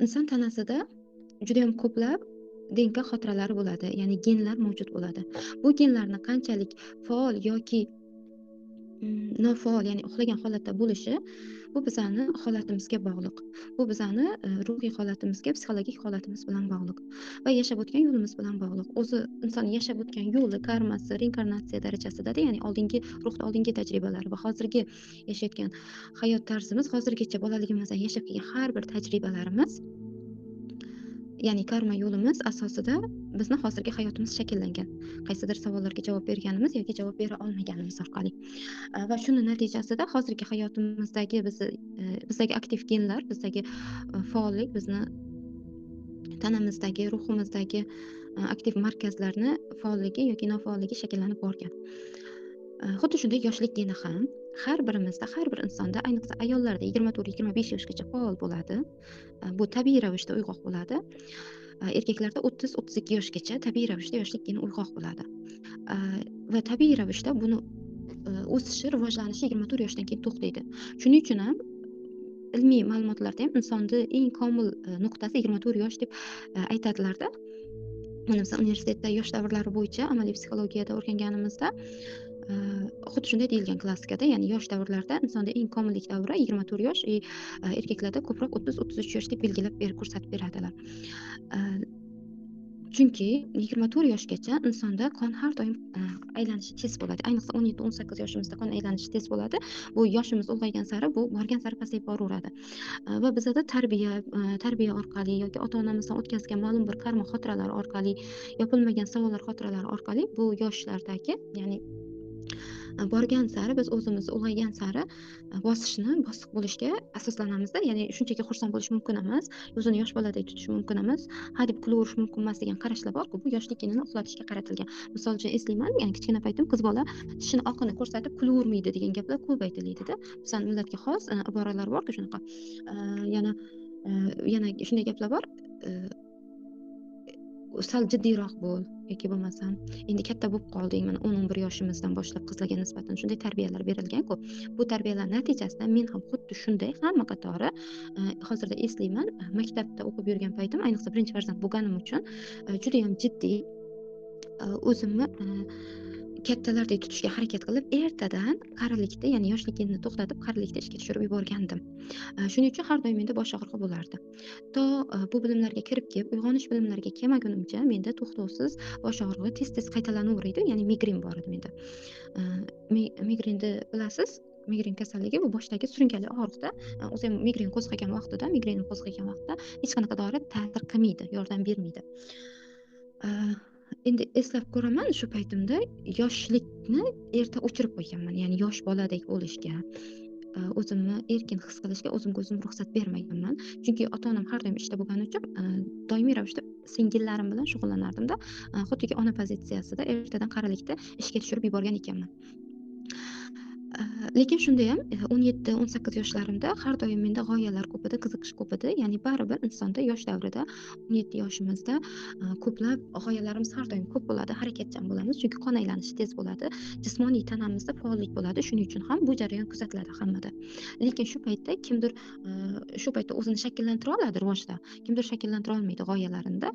Inson tanasida judayam ko'plab DNK xotiralari bo'ladi, ya'ni genlar mavjud bo'ladi. Bu genlarni qanchalik faol yoki nofaol, ya'ni uxlagan holatda bo'lishi, bu bizani holatimizga bog'liq. Bu bizani ruhiy holatimizga, psixologik holatimiz bilan bog'liq va yashab o'tgan yo'limiz bilan bog'liq. O'zi inson yashab o'tgan yo'li, karmasi, reinkarnatsiya darajasida-da, ya'ni ruhda oldingi tajribalari va hozirgi yashayotgan hayot tarzimiz, hozirgacha bolaligimizdan yashab kelgan har bir tajribalarimiz, ya'ni karma yo'limiz asosida bizni hozirgi hayotimiz shakllangan. Qaysidir savollarga javob berganimiz yoki javob bera olmaganimiz orqali. Va shuni natijasida hozirgi hayotimizdagi bizdagi aktiv genlar, bizdagi faollik bizni tanamizdagi, ruhimizdagi aktiv markazlarni faolligi yoki nofaolligi shakllanib borgan. Xuddi shunday yoshlik geni ham har birimizda, har bir insonda, ayniqsa ayollarda 24-25 yoshgacha faol bo'ladi. Bu tabiiy ravishda uyg'oq bo'ladi. Erkaklarda 30-32 yoshgacha tabiiy ravishda yoshlik geni uyg'oq bo'ladi. Va tabiiy ravishda buni o'sishi, rivojlanishi 24 yoshdan keyin to'xtaydi. Shuning uchun ham ilmiy ma'lumotlarda ham insonni eng komil nuqtasi 24 yosh deb aytadilarda. Mana biz universitetda yosh davrlari bo'yicha amaliy psixologiyada o'rganganimizda xuddi shunday deyilgan klassikada, ya'ni yosh davrlarda insonda eng komillik davri 24 yosh, erkaklarda ko'proq 30-33 yosh deb belgilab ko'rsatib beradilar. Chunki 24 yoshgacha insonda qon har doim aylanishi tez bo'ladi. Ayniqsa 17-18 yoshimizda qon aylanishi tez bo'ladi. Bu yoshimiz ulg'aygan sari, bu borgan sari pasayib boraveradi. Va bizda tarbiya orqali yoki ota-onamizdan o'tkazgan ma'lum bir karma xotiralari orqali, yopilmagan savollar xotiralari orqali bu yoshlardagi, ya'ni borgan sari biz o'zimizni ulg'aygan sari bosiq bo'lishga asoslanamizda. Ya'ni shunchaki xursand bo'lish mumkin emas, o'zini yosh boladek tutish mumkin emas, deb kulaverish mumkin emas degan qarashlar bor-ku, bu yoshlik genini uxlatishga qaratilgan. Misol uchun eslayman, ya'ni kichkina paytim qiz bola tishini oqini ko'rsatib kulavermaydi degan gaplar ko'p aytiladi-da. Bizning millatga xos iboralar bor-ku shunaqa. Yana shunday gaplar bor. Sal jiddiyroq bo'l yoki bo'lmasam endi katta bo'lib qolding, mana 10-11 yoshimizdan boshlab qizlarga nisbatan shunday tarbiyalar berilgan-ku. Bu tarbiyalar natijasida men ham xuddi shunday hamma qatori hozirda eslayman, maktabda o'qib yurgan paytim, ayniqsa birinchi farzand bo'lganim uchun juda ham jiddiy o'zimni kattalardek tutishga harakat qilib, ertadan qarilikda, ya'ni yoshlik genini to'xtatib qarilikda ishga tushirib yuborgandim. Shuning uchun har doim menda bosh og'rig'i bo'lardi. To bu bilimlarga kirib kelib, uyg'onish bilimlariga kelmagunimcha menda to'xtovsiz bosh og'rig'i tez-tez qaytalanaveradi, ya'ni migren bor edi menda. Migrenni bilasiz, migren kasalligi bu boshdagi surunkali og'riqda, o'zi ham migren qo'zg'agan vaqtida hech qanaqa dori ta'sir qilmaydi, yordam bermaydi. Endi eslab ko'raman, shu paytimda yoshlikni erta o'chirib qo'yganman, ya'ni yosh boladek bo'lishga, o'zimni erkin his qilishga o'zimga o'zim ruxsat bermaganman. Chunki ota-onam har doim ishda bo'lgani uchun doimiy ravishda singillarim bilan shug'ullanardim-da, xuddiki ona pozitsiyasida ertadan qarilikda ishga tushirib yuborgan ekanman. Lekin shunda ham 17-18 yoshlarimda har doim menda g'oyalar ko'p edi, qiziqish ko'p edi. Ya'ni baribir insonda yosh davrida 17 yoshimizda ko'plab g'oyalarimiz har doim ko'p bo'ladi, harakatchan bo'lamiz, chunki qon aylanishi tez bo'ladi, jismoniy tanamizda faollik bo'ladi. Shuning uchun ham bu jarayon kuzatiladi hammada. Lekin shu paytda kimdir shu paytda o'zini shakllantira oladi rivojda, kimdir shakllantira olmaydi g'oyalarinda.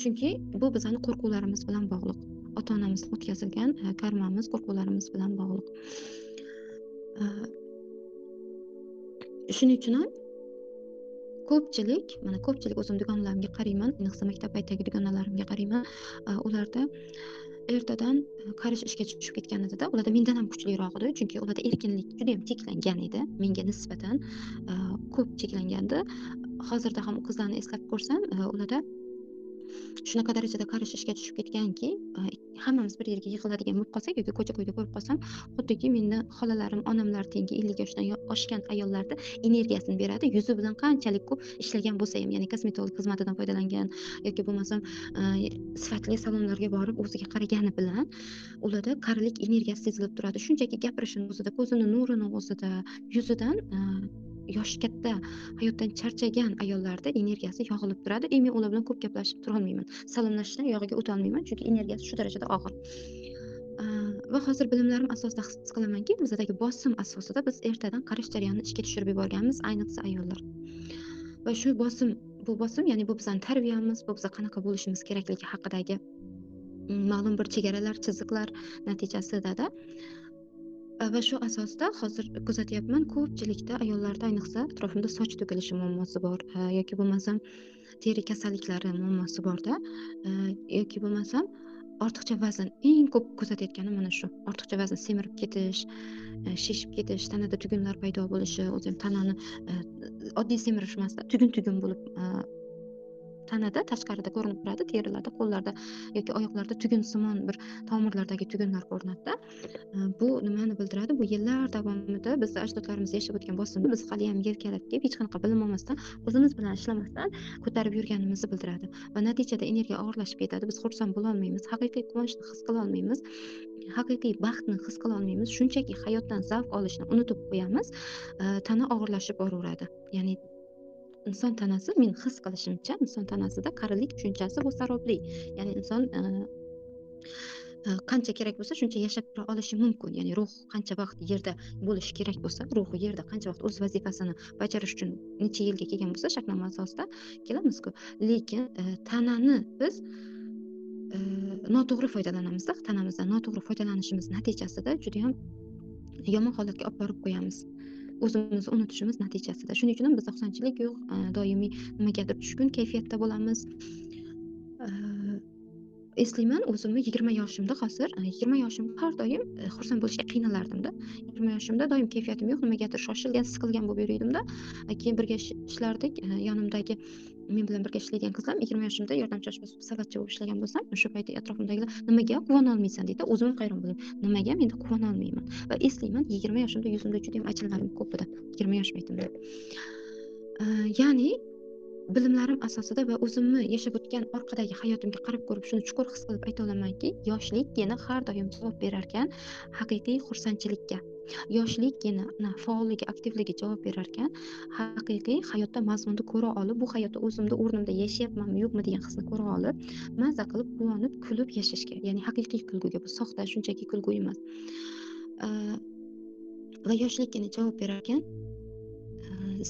Chunki bu bizning qo'rquvlarimiz bilan bog'liq. Ota-onamizdan o'tkazilgan karmamiz, qo'rquvlarimiz bilan bog'liq. Shuning uchun ham ko'pchilik o'zim dugonalarimga qarayman, ayniqsa maktab paytidagi dugonalarimga qarayman, ularda ertadan qarish ishga tushib ketganida ularda mendan ham kuchliroq edi, chunki ularda erkinlik juda ham cheklangan edi, menga nisbatan ko'p cheklangandi. Hozirda ham qizlarni eslab ko'rsam, ularda shunaqa darajada qarish ishga tushib ketganki, hammamiz bir yerga yig'iladigan bo'lib qolsak yoki ko'cha-ko'yda ko'rib qolsam, xuddiki menda xolalarim, onamlar tengi 50 yoshdan oshgan ayollarda energiyasini beradi. Yuzi bilan qanchalik ko'p ishlagan bo'lsa ham, ya'ni kosmetolog xizmatidan foydalangan yoki bo'lmasam sifatli salonlarga borib o'ziga qaragani bilan ularda qarilik energiyasi sezilib turadi. Shunchaki gapirishining o'zida, ko'zini nurini o'zida, yuzidan yoshi katta, hayotdan charchagan ayollarda energiyasi yog'ilib turadi. Men ular bilan ko'p gaplashib tura olmayman. Salomlashishdan yog'iga o'ta olmayman, chunki energiyasi shu darajada og'ir. Va hozir bilimlarim asosida his qilamanki, bizdagi bosim asosida biz ertadan qarish jarayonini ishga tushirib yuborganmiz, ayniqsa ayollar. va shu bosim, ya'ni bu bizning tarbiyamiz, bu biza qanaqa bo'lishimiz kerakligi haqidagi ma'lum bir chegaralar, chiziqlar natijasida-da. Va shu asosda hozir kuzatyapman, ko'pchilikda ayollarda, ayniqsa atrofimda soch to'kilishi muammosi bor, yoki bo'lmasam teri kasalliklari muammosi borda, yoki bo'lmasam ortiqcha vazn. Eng ko'p kuzatayotganim mana shu. Ortiqcha vazn, semirib ketish, shishib ketish, tanada tugunlar paydo bo'lishi, o'zim tanani oddiy semirish emasda, tugun bo'lib tanada tashqarida ko'rinib turadi, terilarda, qo'llarda yoki oyoqlarda tugunsimon bir tomirlardagi tugunlar ko'rinadi-da. Bu nimani bildiradi? Bu yillar davomida bizni ajdodlarimiz yashab o'tgan bosimni biz hali ham yelkalab kelib hech qanaqa bilim olmasdan, o'zimiz bilan ishlamasdan ko'tarib yurganimizni bildiradi va natijada energiya og'irlashib ketadi. Biz xursand bo'la olmaymiz, haqiqiy quvonchni his qila olmaymiz, haqiqiy baxtni his qila olmaymiz. Shunchaki hayotdan zavq olishni unutib qo'yamiz. Tana og'irlashib boraveradi. Ya'ni inson tanasi, men his qilishimcha, inson tanasida qarilik tushunchasi bu sarobli. Ya'ni inson qancha kerak bo'lsa shuncha yashab tura olishi mumkin. Ya'ni ruh qancha vaqt yerda bo'lishi kerak bo'lsa, ruhi yerda qancha vaqt o'z vazifasini bajarish uchun necha yilga kelgan bo'lsa, shartnoma asosida kelamiz-ku. Lekin tanani biz noto'g'ri foydalanamizda, tanamizdan noto'g'ri foydalanishimiz natijasida juda ham yomon holatga olib borib qo'yamiz. O'zimizni unutishimiz natijasida. Shuning uchun ham bizda xursandchilik yo'q, doimiy nimagadir tushkun kayfiyatda bo'lamiz. Eslayman o'zimni 20 yoshimda, hozir 20 yoshimda har doim xursand bo'lishga qiynalardimda. 20 yoshimda doim kayfiyatim yo'q, nimagadir shoshilgan, siqilgan bo'lib yurardimda. Keyin birga ishlardik, yonimdagi men bilan birga ishlaydigan qizlar 20 yoshimda yordamchi oshpaz, savatchi bo'lib ishlagan bo'lsam, o'sha paytda atrofimdagilar nimaga quvona olmaysan deydi. O'zim hayron bo'ldim. Nimaga men quvona olmayman? Va eslayman 20 yoshimda yuzimda juda ham achinlarim ko'p edi. 20 yosh paytimda. Ya'ni bilimlarim asosida va o'zimni yashab o'tgan orqadagi hayotimga qarab ko'rib shuni chuqur his qilib ayta olamanki, yoshlik geni har doim javob berar ekan haqiqiy xursandchilikka. Yoshlik geni faolligi, aktivligi javob berar ekan haqiqiy hayotda mazmunni ko'ra olib, bu hayotda o'zimda o'rnimda yashayapmanmi, yo'qmi degan hisni ko'ra olib, mazza qilib, quvonib, kulib yashashga. Ya'ni haqiqiy kulguga, bu soxta, shunchaki kulgu emas. Va yoshlik geni javob berar ekan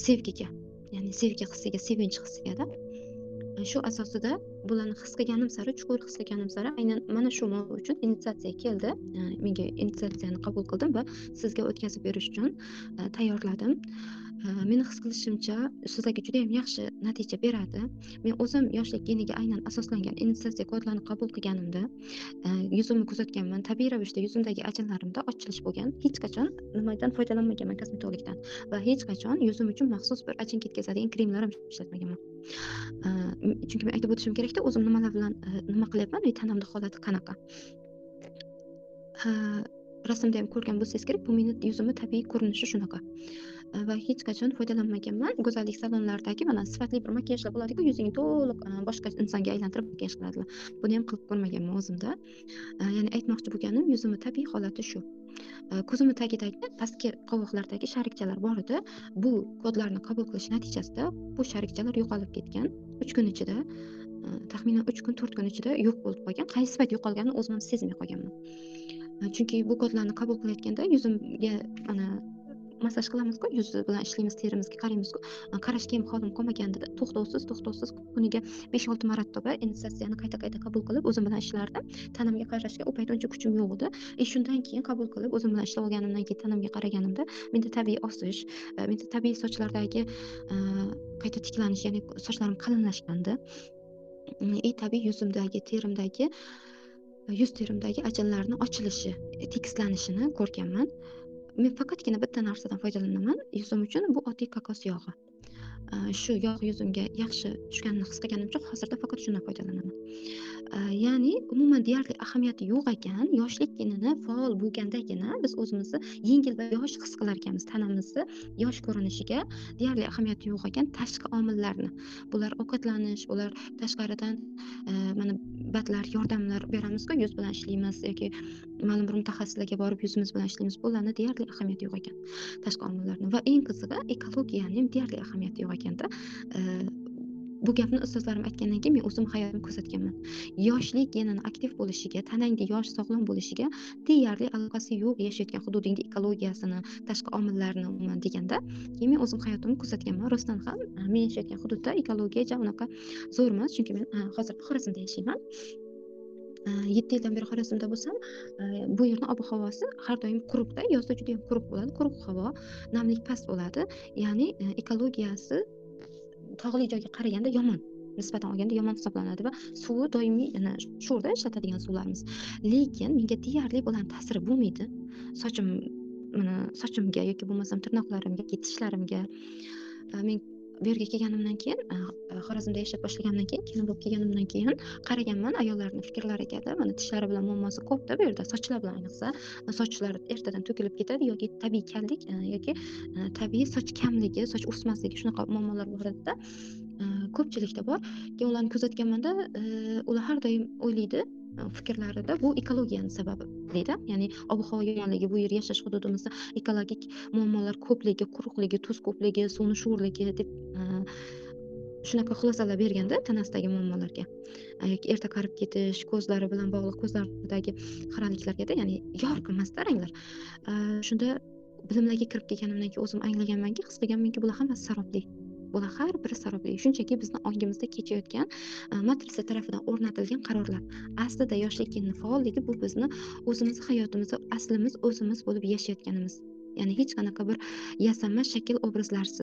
sevgiga. Ya'ni sevgi hissiga, sevinch hissiga-da. Shu asosida bularni his qilganim sari, chuqur his qilganim sari aynan mana shu mavzu uchun initiatsiya keldi. Menga initiatsiyani qabul qildim va sizga o'tkazib berish uchun tayyorladim. Meni his qilishimcha sizlarga juda ham yaxshi natija beradi. Men o'zim yoshlik geniga aynan asoslangan initiatsiya kodlarini qabul qilganimda yuzimni kuzatganman. Tabiiy ravishda yuzimdagi ajinlarimda ochilish bo'lgan. Hech qachon nimadan foydalanmaganman, kosmetologdan, va hech qachon yuzim uchun maxsus bir ajin ketkazadigan kremlar ham ishlatmaganman. Chunki men aytib o'tishim kerakda, o'zim nimalar bilan nima qilyapman va tanamda holati qanaqa. Rasmda ham ko'rgan bo'lsangiz kerak, bu meni yuzimni tabiiy ko'rinishi shunaqa. Va hech qachon foydalanmaganman. Go'zallik salonlaridagi mana sifatli bir makiyajlar bo'ladi-ku, yuzingni to'liq boshqa insonga aylantirib makiyaj qiladilar. Buni ham qilib ko'rmaganman o'zimda. Ya'ni aytmoqchi bo'lganim, yuzimni tabiiy holati shu. Ko'zimni tagidagi pastki qovoqlardagi sharikchalar bor edi. Bu kodlarni qabul qilish natijasida bu sharikchalar yo'qolib ketgan. 3 kun ichida, taxminan 3 kun, 4 kun ichida yo'q bo'lib qolgan. Qaysi payt yo'qolganini o'zim ham sezmay qolganman. Chunki bu kodlarni qabul qilayotganda yuzimga mana massaj qilamiz-ku, yuz bilan ishlaymiz, terimizga qaraymiz-ku. Qarashga ham holim qolmaganda to'xtovsiz kuniga 5-6 marotaba initiatsiyani qayta qabul qilib o'zim bilan ishlardim. Tanamga qarashga u payt uncha kuchim yo'q edi. Shundan keyin qabul qilib o'zim bilan ishlab olganimdan keyin tanamga qaraganimda menda tabiiy osish, menda tabiiy sochlardagi qayta tiklanish, ya'ni sochlarim qalinlashgandi. Tabiiy yuzimdagi, yuz terimdagi ajinlarni ochilishi, tekislanishini ko'rganman. Men faqatgina bitta narsadan foydalanaman yuzim uchun, bu oddiy kokos yog'i. Shu yog' yuzimga yaxshi tushganini his qilganim uchun hozirda faqat shundan foydalanaman. Ya'ni umuman deyarli ahamiyati yo'q ekan, yoshlik genini faol bo'lgandagina biz o'zimizni yengil va yosh his qilar ekanmiz. Tanamizni yosh ko'rinishiga deyarli ahamiyati yo'q ekan tashqi omillarni. Bular ovqatlanish, ular tashqaridan mana batlar, yordamlar beramiz-ku, yuz bilan ishlaymiz yoki ma'lum bir mutaxassislarga borib yuzimiz bilan ishlaymiz. Bularni deyarli ahamiyati yo'q ekan tashqi omillarni. Va eng qizig'i, ekologiyani ham deyarli ahamiyati yo'q ekanda. bu gapni ustozlarim aytgandan keyin men o'zim hayotimda kuzatganman. Yoshlik genini aktiv bo'lishiga, tanangda yosh, sog'lom bo'lishiga deyarli aloqasi yo'q yashayotgan hududingni ekologiyasini, tashqi omillarni umuman deganda. Keyin men o'zim hayotimda kuzatganman. Rostdan ham men yashayotgan hududda ekologiya ja unaqa zo'r emas, chunki men hozir Xorazmda yashayman. 7 yildan beri Xorazmda bo'lsam, bu yerning ob-havosi har doim quruqda, yozda juda ham quruq bo'ladi, quruq havo, namlik past bo'ladi. Ya'ni ekologiyasi tog'li joyga qaraganda yomon, nisbatan olganda yomon hisoblanadi va suvi doimiy sho'rda ishlatadigan suvlarimiz. Lekin menga deyarli bularning ta'siri bo'lmaydi. Sochim sochimga yoki bo'lmasam tirnoqlarimga, tishlarimga. Men bu yerga kelganimdan keyin, Xorazmda yashab boshlagandan keyin, kelin bo'lib kelganimdan keyin qaraganman ayollarning fikrlariga. Mana tishlari bilan muammosi ko'p-da bu yerda, sochlar bilan ayniqsa. Sochlari ertadan to'kilib ketadi yoki tabiiy kallik yoki tabiiy soch kamligi, soch o'smasligi shunaqa muammolar bor edi-da. Ko'pchilikda bor. Keyin ularni kuzatganmanda, ular har doim o'ylaydi, fikrlarida bu ekologiyani sababi deydi. Ya'ni ob-havo yomonligi, bu yer yashash hududimizda ekologik muammolar ko'pligi, quruqligi, tuz ko'pligi, suvni sho'rligi deb shunaqa xulosalar berganda tanasidagi muammolarga. Yoki erta qarib ketish, ko'zlari bilan bog'liq, ko'zlaridagi xiraliklarga-da, ya'ni yorqin emasda ranglar. Shunda bilimlarga kirib kelganimdan keyin o'zim anglaganmanki, his qilganmanki, bular hammasi sarobli. Bular har biri sarobli. Shunchaki bizni ongimizda kechayotgan matrisa tarafidan o'rnatilgan qarorlar. Aslida yoshlik geni faolligi bu bizni o'zimiz hayotimizda aslimiz o'zimiz bo'lib yashayotganimiz. Ya'ni hech qanaqa bir yasanma shakl obrazlarsiz